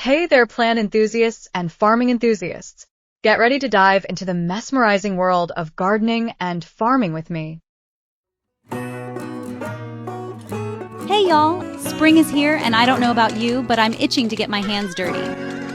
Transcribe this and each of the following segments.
Hey there, plant enthusiasts and farming enthusiasts. Get ready to dive into the mesmerizing world of gardening and farming with me. Hey y'all, spring is here and I don't know about you, but I'm itching to get my hands dirty.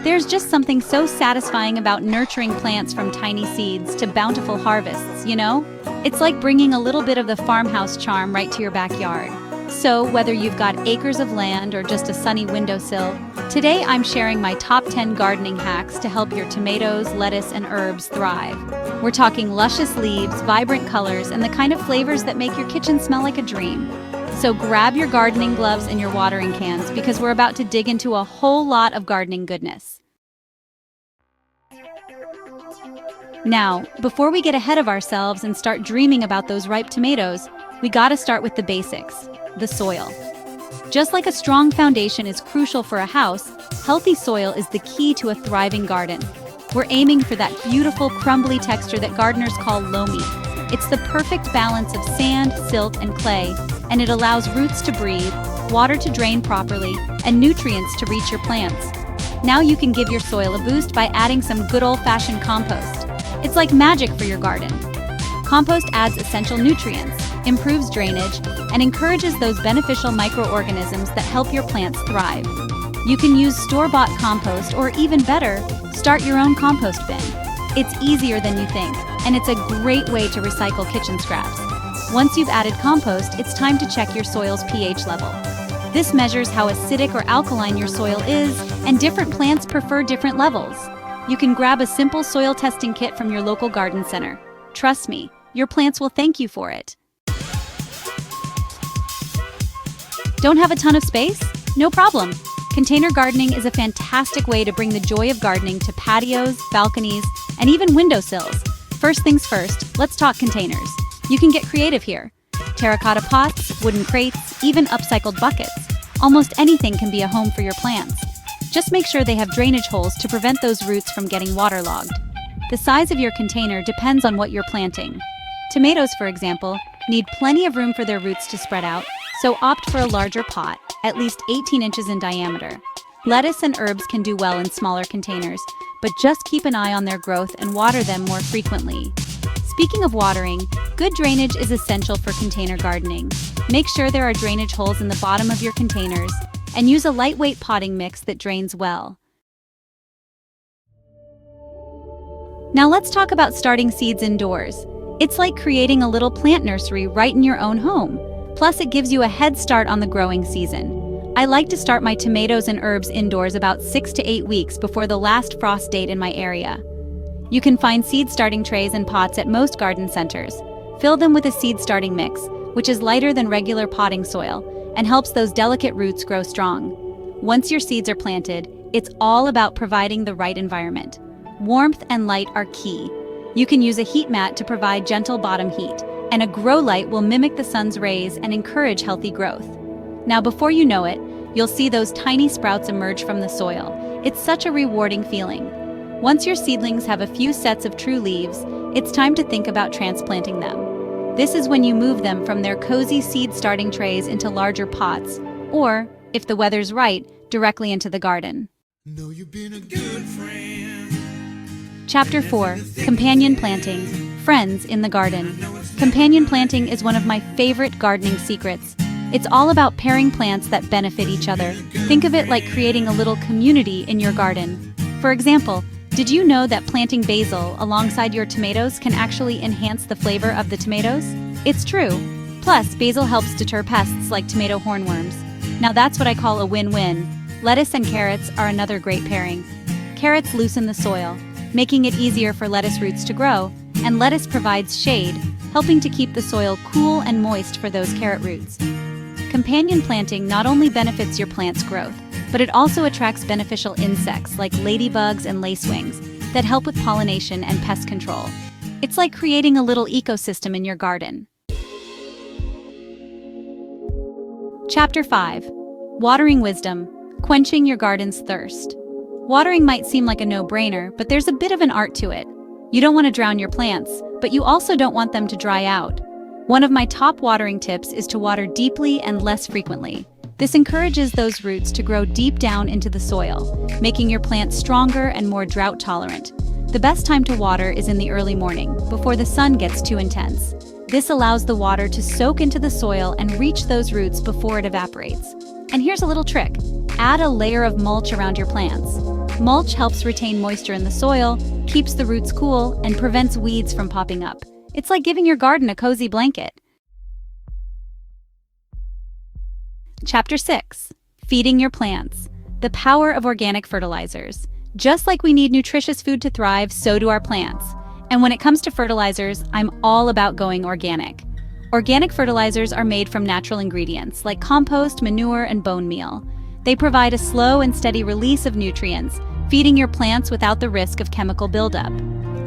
There's just something so satisfying about nurturing plants from tiny seeds to bountiful harvests, you know? It's like bringing a little bit of the farmhouse charm right to your backyard. So whether you've got acres of land or just a sunny windowsill, today I'm sharing my top 10 gardening hacks to help your tomatoes, lettuce, and herbs thrive. We're talking luscious leaves, vibrant colors, and the kind of flavors that make your kitchen smell like a dream. So grab your gardening gloves and your watering cans because we're about to dig into a whole lot of gardening goodness. Now, before we get ahead of ourselves and start dreaming about those ripe tomatoes, we gotta start with the basics, the soil. Just like a strong foundation is crucial for a house, healthy soil is the key to a thriving garden. We're aiming for that beautiful, crumbly texture that gardeners call loamy. It's the perfect balance of sand, silt, and clay, and it allows roots to breathe, water to drain properly, and nutrients to reach your plants. Now you can give your soil a boost by adding some good old-fashioned compost. It's like magic for your garden. Compost adds essential nutrients, improves drainage, and encourages those beneficial microorganisms that help your plants thrive. You can use store-bought compost, or even better, start your own compost bin. It's easier than you think, and it's a great way to recycle kitchen scraps. Once you've added compost, it's time to check your soil's pH level. This measures how acidic or alkaline your soil is, and different plants prefer different levels. You can grab a simple soil testing kit from your local garden center. Trust me, your plants will thank you for it. Don't have a ton of space? No problem. Container gardening is a fantastic way to bring the joy of gardening to patios, balconies, and even windowsills. First things first, let's talk containers. You can get creative here. Terracotta pots, wooden crates, even upcycled buckets. Almost anything can be a home for your plants. Just make sure they have drainage holes to prevent those roots from getting waterlogged. The size of your container depends on what you're planting. Tomatoes, for example, need plenty of room for their roots to spread out, so opt for a larger pot, at least 18 inches in diameter. Lettuce and herbs can do well in smaller containers, but just keep an eye on their growth and water them more frequently. Speaking of watering, good drainage is essential for container gardening. Make sure there are drainage holes in the bottom of your containers, and use a lightweight potting mix that drains well. Now let's talk about starting seeds indoors. It's like creating a little plant nursery right in your own home. Plus, it gives you a head start on the growing season. I like to start my tomatoes and herbs indoors about 6 to 8 weeks before the last frost date in my area. You can find seed starting trays and pots at most garden centers. Fill them with a seed starting mix, which is lighter than regular potting soil and helps those delicate roots grow strong. Once your seeds are planted, it's all about providing the right environment. Warmth and light are key. You can use a heat mat to provide gentle bottom heat, and a grow light will mimic the sun's rays and encourage healthy growth. Now, before you know it, you'll see those tiny sprouts emerge from the soil. It's such a rewarding feeling. Once your seedlings have a few sets of true leaves, it's time to think about transplanting them. This is when you move them from their cozy seed starting trays into larger pots, or, if the weather's right, directly into the garden. Know you've been a good friend. Chapter 4, Companion Planting, Friends in the Garden. Companion planting is one of my favorite gardening secrets. It's all about pairing plants that benefit each other. Think of it like creating a little community in your garden. For example, did you know that planting basil alongside your tomatoes can actually enhance the flavor of the tomatoes? It's true. Plus, basil helps deter pests like tomato hornworms. Now that's what I call a win-win. Lettuce and carrots are another great pairing. Carrots loosen the soil, making it easier for lettuce roots to grow, and lettuce provides shade, helping to keep the soil cool and moist for those carrot roots. Companion planting not only benefits your plant's growth, but it also attracts beneficial insects like ladybugs and lacewings that help with pollination and pest control. It's like creating a little ecosystem in your garden. Chapter 5, Watering Wisdom, Quenching Your Garden's Thirst. Watering might seem like a no-brainer, but there's a bit of an art to it. You don't want to drown your plants, but you also don't want them to dry out. One of my top watering tips is to water deeply and less frequently. This encourages those roots to grow deep down into the soil, making your plants stronger and more drought-tolerant. The best time to water is in the early morning, before the sun gets too intense. This allows the water to soak into the soil and reach those roots before it evaporates. And here's a little trick. Add a layer of mulch around your plants. Mulch helps retain moisture in the soil, keeps the roots cool, and prevents weeds from popping up. It's like giving your garden a cozy blanket. Chapter 6. Feeding your plants. The power of organic fertilizers. Just like we need nutritious food to thrive, so do our plants. And when it comes to fertilizers, I'm all about going organic. Organic fertilizers are made from natural ingredients like compost, manure, and bone meal. They provide a slow and steady release of nutrients, feeding your plants without the risk of chemical buildup.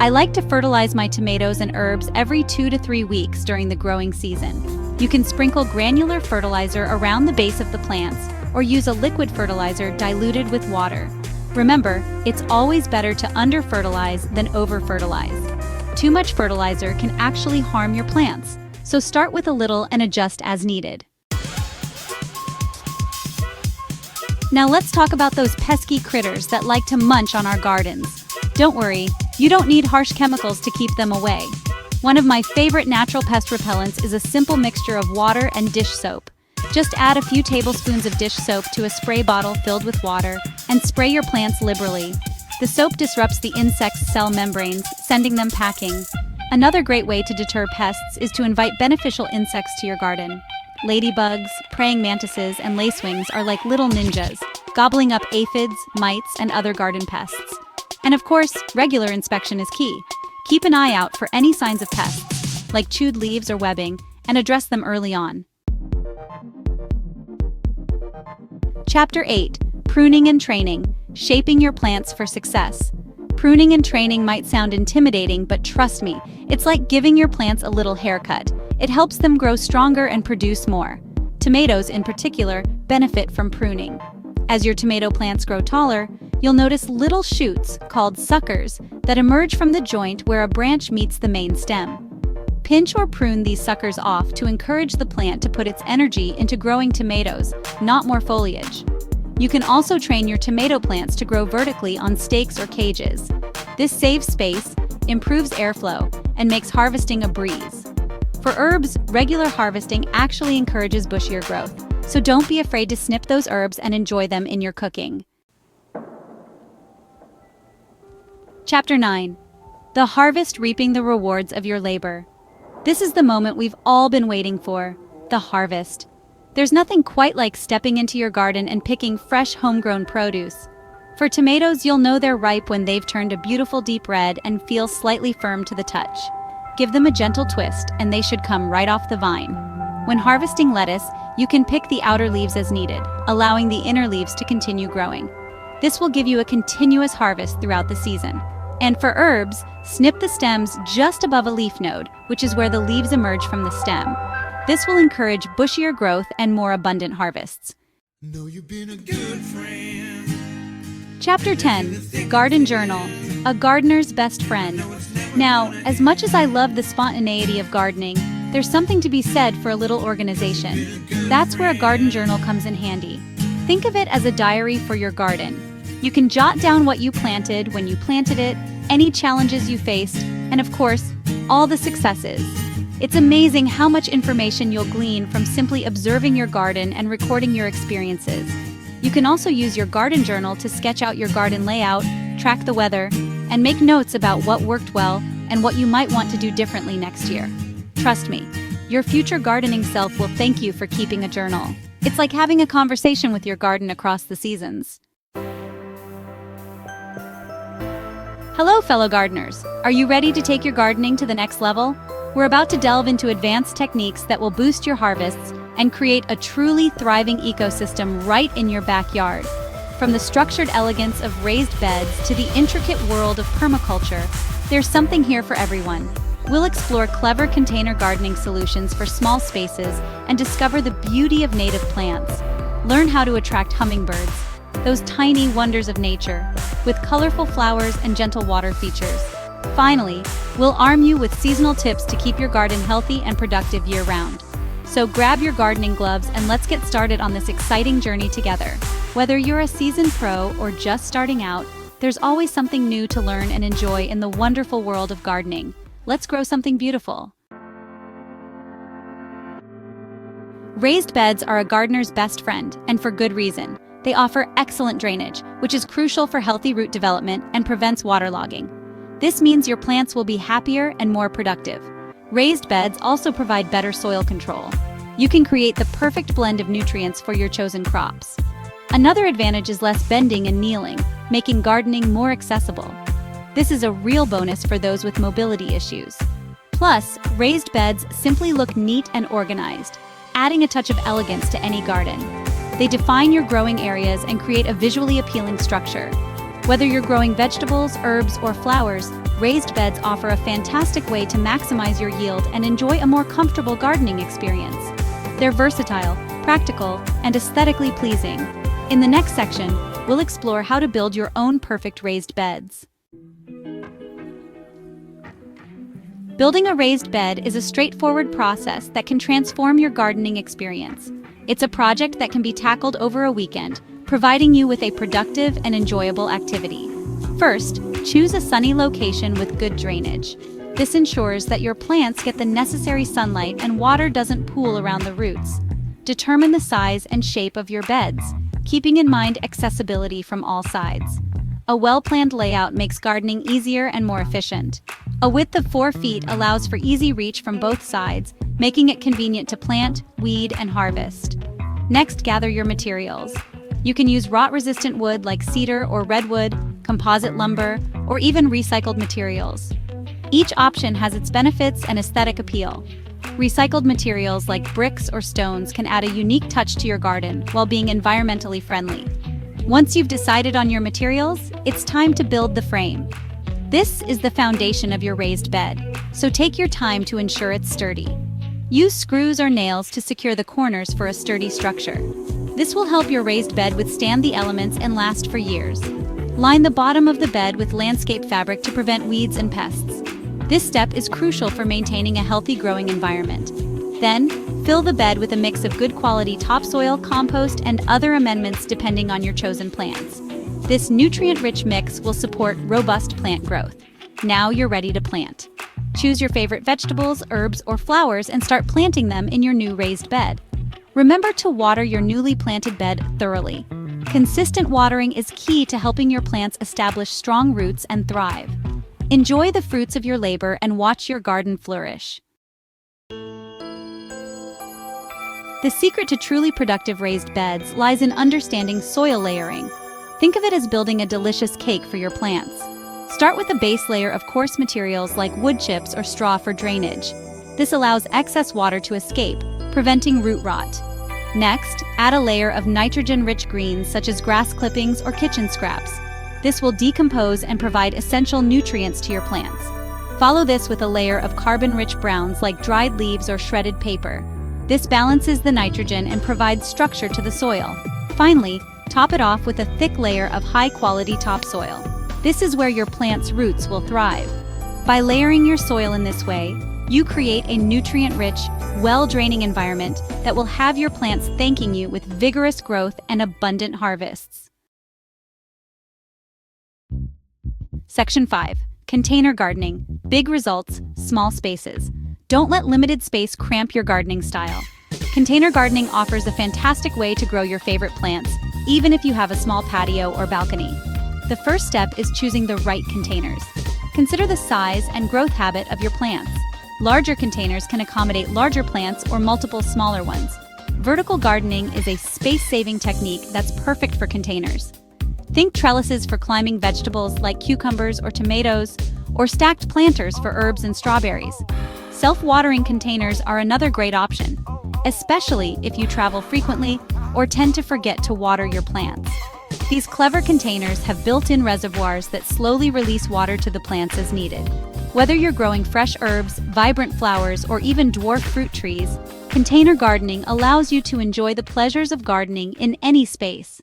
I like to fertilize my tomatoes and herbs every 2 to 3 weeks during the growing season. You can sprinkle granular fertilizer around the base of the plants or use a liquid fertilizer diluted with water. Remember, it's always better to under-fertilize than over-fertilize. Too much fertilizer can actually harm your plants, so start with a little and adjust as needed. Now let's talk about those pesky critters that like to munch on our gardens. Don't worry, you don't need harsh chemicals to keep them away. One of my favorite natural pest repellents is a simple mixture of water and dish soap. Just add a few tablespoons of dish soap to a spray bottle filled with water and spray your plants liberally. The soap disrupts the insects' cell membranes, sending them packing. Another great way to deter pests is to invite beneficial insects to your garden. Ladybugs, praying mantises, and lacewings are like little ninjas, gobbling up aphids, mites, and other garden pests. And of course, regular inspection is key. Keep an eye out for any signs of pests, like chewed leaves or webbing, and address them early on. Chapter 8. Pruning and Training. Shaping your plants for success. Pruning and training might sound intimidating, but trust me, it's like giving your plants a little haircut. It helps them grow stronger and produce more. Tomatoes, in particular, benefit from pruning. As your tomato plants grow taller, you'll notice little shoots, called suckers, that emerge from the joint where a branch meets the main stem. Pinch or prune these suckers off to encourage the plant to put its energy into growing tomatoes, not more foliage. You can also train your tomato plants to grow vertically on stakes or cages. This saves space, improves airflow, and makes harvesting a breeze. For herbs, regular harvesting actually encourages bushier growth, so don't be afraid to snip those herbs and enjoy them in your cooking. Chapter 9. The Harvest, Reaping the Rewards of Your Labor. This is the moment we've all been waiting for, the harvest. There's nothing quite like stepping into your garden and picking fresh homegrown produce. For tomatoes, you'll know they're ripe when they've turned a beautiful deep red and feel slightly firm to the touch. Give them a gentle twist, and they should come right off the vine. When harvesting lettuce, you can pick the outer leaves as needed, allowing the inner leaves to continue growing. This will give you a continuous harvest throughout the season. And for herbs, snip the stems just above a leaf node, which is where the leaves emerge from the stem. This will encourage bushier growth and more abundant harvests. Know you've been a good friend. Chapter 10. Garden Journal. A Gardener's Best Friend. Now, as much as I love the spontaneity of gardening, there's something to be said for a little organization. That's where a garden journal comes in handy. Think of it as a diary for your garden. You can jot down what you planted, when you planted it, any challenges you faced, and of course, all the successes. It's amazing how much information you'll glean from simply observing your garden and recording your experiences. You can also use your garden journal to sketch out your garden layout, track the weather, and make notes about what worked well and what you might want to do differently next year. Trust me, your future gardening self will thank you for keeping a journal. It's like having a conversation with your garden across the seasons. Hello, fellow gardeners. Are you ready to take your gardening to the next level? We're about to delve into advanced techniques that will boost your harvests and create a truly thriving ecosystem right in your backyard. From the structured elegance of raised beds to the intricate world of permaculture, there's something here for everyone. We'll explore clever container gardening solutions for small spaces and discover the beauty of native plants. Learn how to attract hummingbirds, those tiny wonders of nature, with colorful flowers and gentle water features. Finally, we'll arm you with seasonal tips to keep your garden healthy and productive year-round. So grab your gardening gloves and let's get started on this exciting journey together. Whether you're a seasoned pro or just starting out, there's always something new to learn and enjoy in the wonderful world of gardening. Let's grow something beautiful. Raised beds are a gardener's best friend, and for good reason. They offer excellent drainage, which is crucial for healthy root development and prevents waterlogging. This means your plants will be happier and more productive. Raised beds also provide better soil control. You can create the perfect blend of nutrients for your chosen crops. Another advantage is less bending and kneeling, making gardening more accessible. This is a real bonus for those with mobility issues. Plus, raised beds simply look neat and organized, adding a touch of elegance to any garden. They define your growing areas and create a visually appealing structure. Whether you're growing vegetables, herbs, or flowers, raised beds offer a fantastic way to maximize your yield and enjoy a more comfortable gardening experience. They're versatile, practical, and aesthetically pleasing. In the next section, we'll explore how to build your own perfect raised beds. Building a raised bed is a straightforward process that can transform your gardening experience. It's a project that can be tackled over a weekend, providing you with a productive and enjoyable activity. First, choose a sunny location with good drainage. This ensures that your plants get the necessary sunlight and water doesn't pool around the roots. Determine the size and shape of your beds, keeping in mind accessibility from all sides. A well-planned layout makes gardening easier and more efficient. A width of 4 feet allows for easy reach from both sides, making it convenient to plant, weed, and harvest. Next, gather your materials. You can use rot-resistant wood like cedar or redwood, composite lumber, or even recycled materials. Each option has its benefits and aesthetic appeal. Recycled materials like bricks or stones can add a unique touch to your garden while being environmentally friendly. Once you've decided on your materials, it's time to build the frame. This is the foundation of your raised bed, so take your time to ensure it's sturdy. Use screws or nails to secure the corners for a sturdy structure. This will help your raised bed withstand the elements and last for years. Line the bottom of the bed with landscape fabric to prevent weeds and pests. This step is crucial for maintaining a healthy growing environment. Then, fill the bed with a mix of good quality topsoil, compost, and other amendments depending on your chosen plants. This nutrient-rich mix will support robust plant growth. Now you're ready to plant. Choose your favorite vegetables, herbs, or flowers and start planting them in your new raised bed. Remember to water your newly planted bed thoroughly. Consistent watering is key to helping your plants establish strong roots and thrive. Enjoy the fruits of your labor and watch your garden flourish. The secret to truly productive raised beds lies in understanding soil layering. Think of it as building a delicious cake for your plants. Start with a base layer of coarse materials like wood chips or straw for drainage. This allows excess water to escape, preventing root rot. Next, add a layer of nitrogen-rich greens such as grass clippings or kitchen scraps. This will decompose and provide essential nutrients to your plants. Follow this with a layer of carbon-rich browns like dried leaves or shredded paper. This balances the nitrogen and provides structure to the soil. Finally, top it off with a thick layer of high-quality topsoil. This is where your plant's roots will thrive. By layering your soil in this way, you create a nutrient-rich, well-draining environment that will have your plants thanking you with vigorous growth and abundant harvests. Section 5. Container gardening. Big results, small spaces. Don't let limited space cramp your gardening style. Container gardening offers a fantastic way to grow your favorite plants, even if you have a small patio or balcony. The first step is choosing the right containers. Consider the size and growth habit of your plants. Larger containers can accommodate larger plants or multiple smaller ones. Vertical gardening is a space-saving technique that's perfect for containers. Think trellises for climbing vegetables like cucumbers or tomatoes, or stacked planters for herbs and strawberries. Self-watering containers are another great option, especially if you travel frequently or tend to forget to water your plants. These clever containers have built-in reservoirs that slowly release water to the plants as needed. Whether you're growing fresh herbs, vibrant flowers, or even dwarf fruit trees, container gardening allows you to enjoy the pleasures of gardening in any space.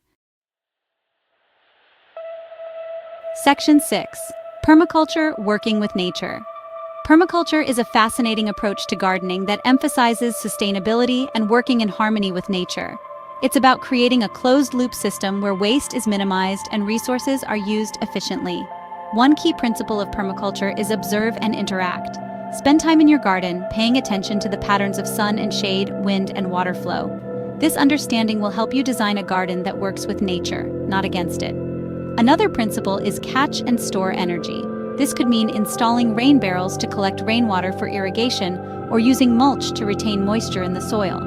Section 6. Permaculture, working with nature. Permaculture is a fascinating approach to gardening that emphasizes sustainability and working in harmony with nature. It's about creating a closed-loop system where waste is minimized and resources are used efficiently. One key principle of permaculture is observe and interact. Spend time in your garden, paying attention to the patterns of sun and shade, wind, and water flow. This understanding will help you design a garden that works with nature, not against it. Another principle is catch and store energy. This could mean installing rain barrels to collect rainwater for irrigation or using mulch to retain moisture in the soil.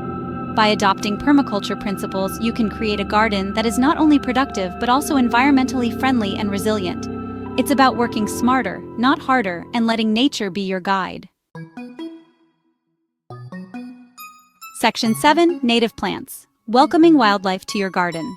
By adopting permaculture principles, you can create a garden that is not only productive but also environmentally friendly and resilient. It's about working smarter, not harder, and letting nature be your guide. Section 7. Native Plants. Welcoming wildlife to your garden.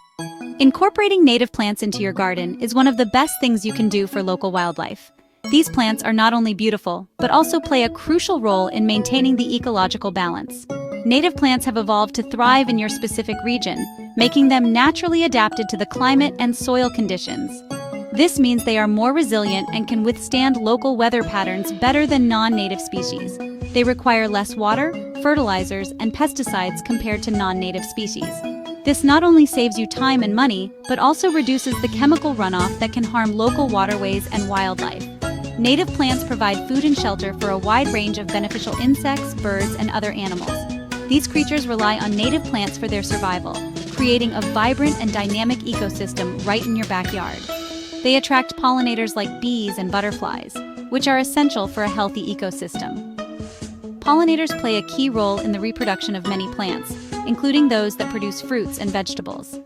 Incorporating native plants into your garden is one of the best things you can do for local wildlife. These plants are not only beautiful, but also play a crucial role in maintaining the ecological balance. Native plants have evolved to thrive in your specific region, making them naturally adapted to the climate and soil conditions. This means they are more resilient and can withstand local weather patterns better than non-native species. They require less water, fertilizers, and pesticides compared to non-native species. This not only saves you time and money, but also reduces the chemical runoff that can harm local waterways and wildlife. Native plants provide food and shelter for a wide range of beneficial insects, birds, and other animals. These creatures rely on native plants for their survival, creating a vibrant and dynamic ecosystem right in your backyard. They attract pollinators like bees and butterflies, which are essential for a healthy ecosystem. Pollinators play a key role in the reproduction of many plants, including those that produce fruits and vegetables.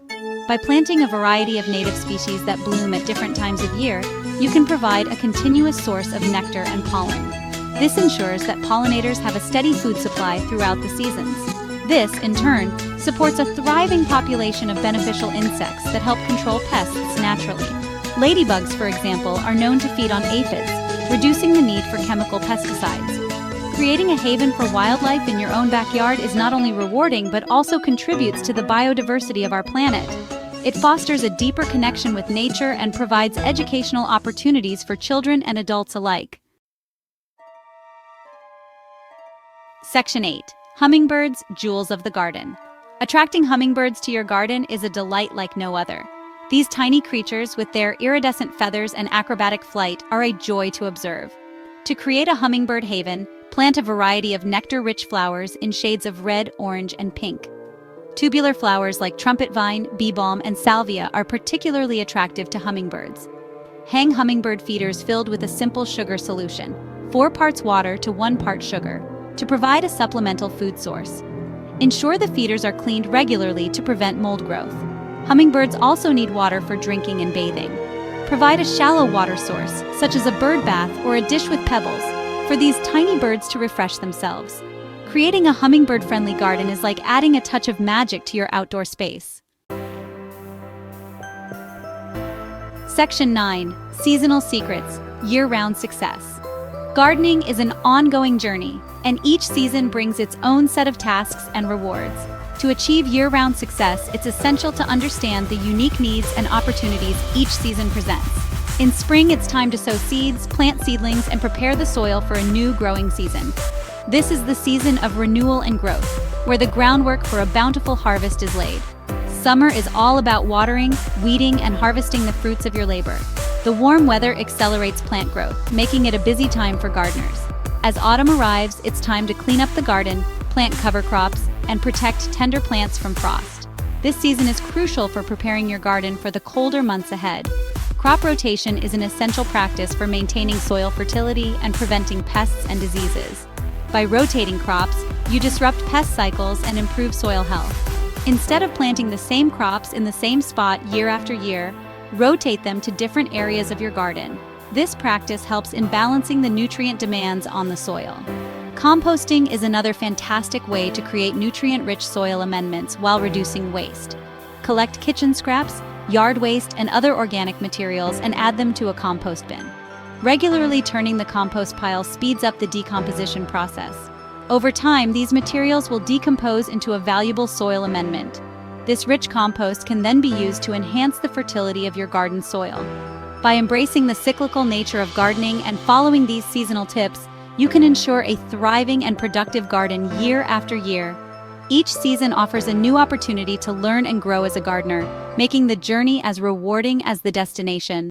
By planting a variety of native species that bloom at different times of year, you can provide a continuous source of nectar and pollen. This ensures that pollinators have a steady food supply throughout the seasons. This, in turn, supports a thriving population of beneficial insects that help control pests naturally. Ladybugs, for example, are known to feed on aphids, reducing the need for chemical pesticides. Creating a haven for wildlife in your own backyard is not only rewarding but also contributes to the biodiversity of our planet. It fosters a deeper connection with nature and provides educational opportunities for children and adults alike. Section 8. Hummingbirds, Jewels of the Garden. Attracting hummingbirds to your garden is a delight like no other. These tiny creatures, with their iridescent feathers and acrobatic flight, are a joy to observe. To create a hummingbird haven, plant a variety of nectar-rich flowers in shades of red, orange, and pink. Tubular flowers like trumpet vine, bee balm, and salvia are particularly attractive to hummingbirds. Hang hummingbird feeders filled with a simple sugar solution, 4 parts water to 1 part sugar, to provide a supplemental food source. Ensure the feeders are cleaned regularly to prevent mold growth. Hummingbirds also need water for drinking and bathing. Provide a shallow water source, such as a bird bath or a dish with pebbles, for these tiny birds to refresh themselves. Creating a hummingbird-friendly garden is like adding a touch of magic to your outdoor space. Section 9. Seasonal Secrets, Year-Round Success. Gardening is an ongoing journey, and each season brings its own set of tasks and rewards. To achieve year-round success, it's essential to understand the unique needs and opportunities each season presents. In spring, it's time to sow seeds, plant seedlings, and prepare the soil for a new growing season. This is the season of renewal and growth, where the groundwork for a bountiful harvest is laid. Summer is all about watering, weeding, and harvesting the fruits of your labor. The warm weather accelerates plant growth, making it a busy time for gardeners. As autumn arrives, it's time to clean up the garden, plant cover crops, and protect tender plants from frost. This season is crucial for preparing your garden for the colder months ahead. Crop rotation is an essential practice for maintaining soil fertility and preventing pests and diseases. By rotating crops, you disrupt pest cycles and improve soil health. Instead of planting the same crops in the same spot year after year, rotate them to different areas of your garden. This practice helps in balancing the nutrient demands on the soil. Composting is another fantastic way to create nutrient-rich soil amendments while reducing waste. Collect kitchen scraps, yard waste, and other organic materials and add them to a compost bin. Regularly turning the compost pile speeds up the decomposition process. Over time, these materials will decompose into a valuable soil amendment. This rich compost can then be used to enhance the fertility of your garden soil. By embracing the cyclical nature of gardening and following these seasonal tips, you can ensure a thriving and productive garden year after year. Each season offers a new opportunity to learn and grow as a gardener, making the journey as rewarding as the destination.